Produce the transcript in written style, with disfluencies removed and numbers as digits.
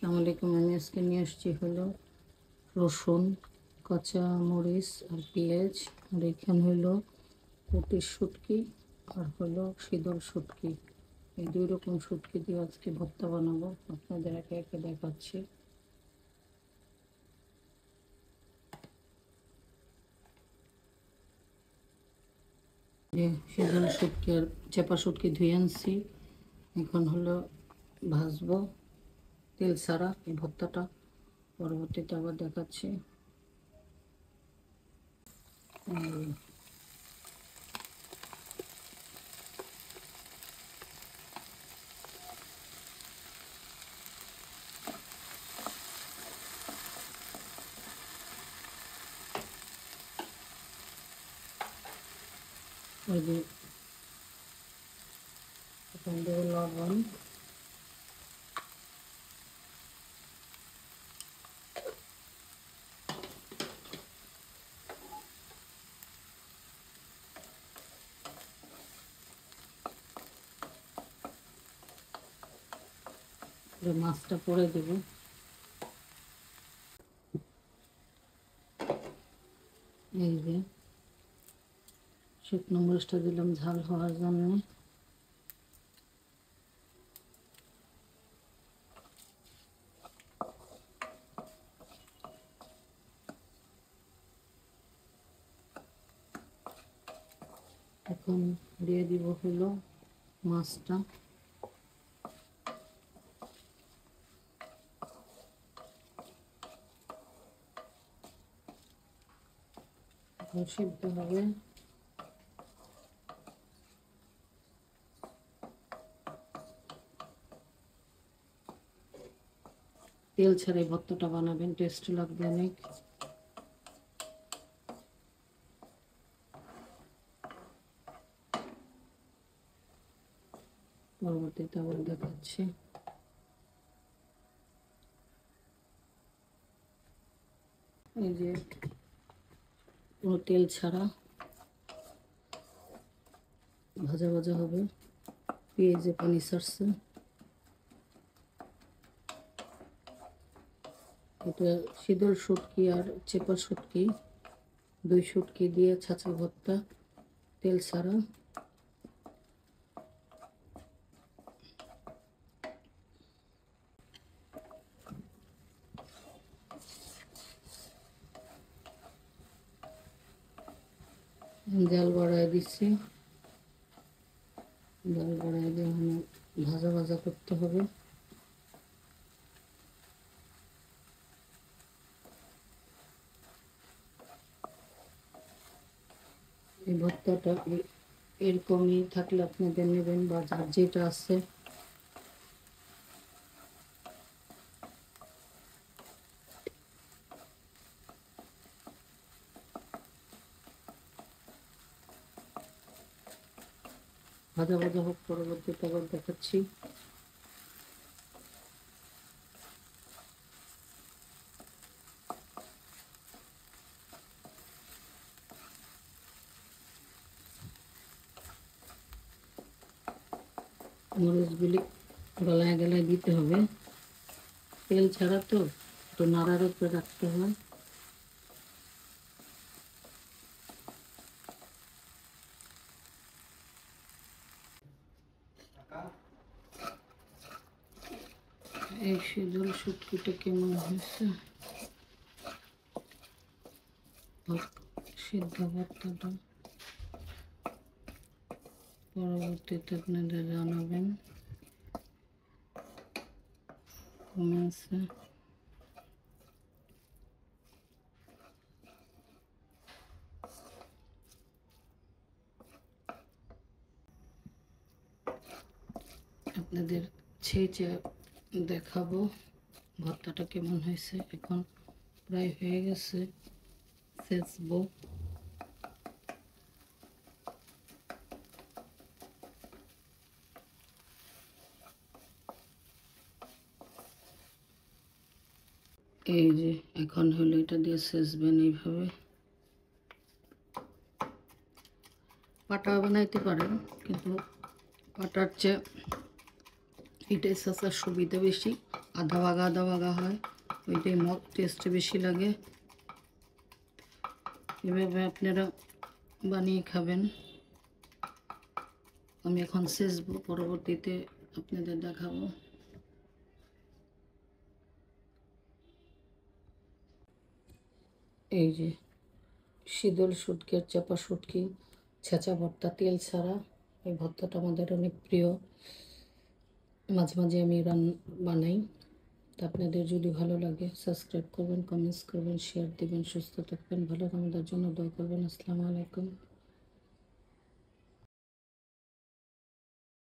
আসসালামু আলাইকুম। আমি আজকে নিয়ে আসছি হলো রসুন, কাঁচা মরিচ আর পেঁয়াজ, আর এখানে হলো কুটির শুটকি আর হলো শীতল শুটকি। এই দুই রকম শুটকি দিয়ে আজকে ভর্তা বানাবো, আপনাদের একে একে দেখাচ্ছি। যে শীতল শুটকি আর চেপা শুটকি ধুয়ে আনছি, এখন হলো ভাজবো তেল ছাড়া এই ভর্তাটা, পরবর্তীতে আবার দেখাচ্ছি। ওই যে এখন দেবো লবণ, মাছটা পরে দেব। এই যে শুকনো মরিচটা দিলাম ঝাল হওয়ার জন্য। এখন দিয়ে দিব হলো মাছটা। সিদ্ধ হবে। তেল ছাড়া এই ভর্তাটা বানাবেন, টেস্ট লাগবে অনেক। পরবর্তীতে আবার দেখাচ্ছি। এই যে পুরো তেল ছাড়া ভাজা ভাজা হবে, পেঁয়াজে পানি ছাড়ছে। এটা শীতল শুটকি আর চেপা শুটকি, দুই শুটকি দিয়ে ছাঁচা ভর্তা, তেল ছাড়া। জাল বাড়ায় দিচ্ছি, জাল বাড়ায় দিয়ে ভাজা ভাজা করতে হবে। এই ভর্তাটা এরকমই থাকলে আপনাদের নেবেন, বা যার যেটা আছে। ভাজা ভাজা হোক, পরবর্তীতে আবার দেখাচ্ছি। মরিচগুলি গলায় গলায় দিতে হবে, তেল ছাড়া তো, একটু নাড়ার উপরে রাখতে হয়। এই শীতল শুটকিটা কেমন হয়েছে, সিদ্ধ ভর্তাটা পরবর্তীতে আপনাদের জানাবেন কমেন্টসে। আপনাদের ছেঁচে দেখাবো ভর্তাটা কেমন হয়েছে। এখন প্রায় হয়ে গেছে, ছেঁচবো। এই যে এখন হলো এটা দিয়ে ছেঁচবেন এইভাবে। পাটা বানাইতে পারেন, কিন্তু পাটার চেয়ে এটাই ছেঁচার সুবিধা বেশি। আধা ভাগা হয়, ওইটাই টেস্ট বেশি লাগে। এভাবে আপনারা বানিয়ে খাবেন। আমি এখন সেচবো, পরবর্তীতে আপনাদের দেখাবো। এই যে শীতল শুটকি আর চাপা শুটকি ছেঁচা ভর্তা, তেল ছাড়া। এই ভর্তাটা আমাদের অনেক প্রিয়, মাঝে মাঝে আমি বানাই। তা আপনাদের যদি ভালো লাগে সাবস্ক্রাইব করবেন, কমেন্টস করবেন, শেয়ার দেবেন। সুস্থ থাকবেন, ভালো আমাদের জন্য দোয়া করবেন। আসসালামু আলাইকুম।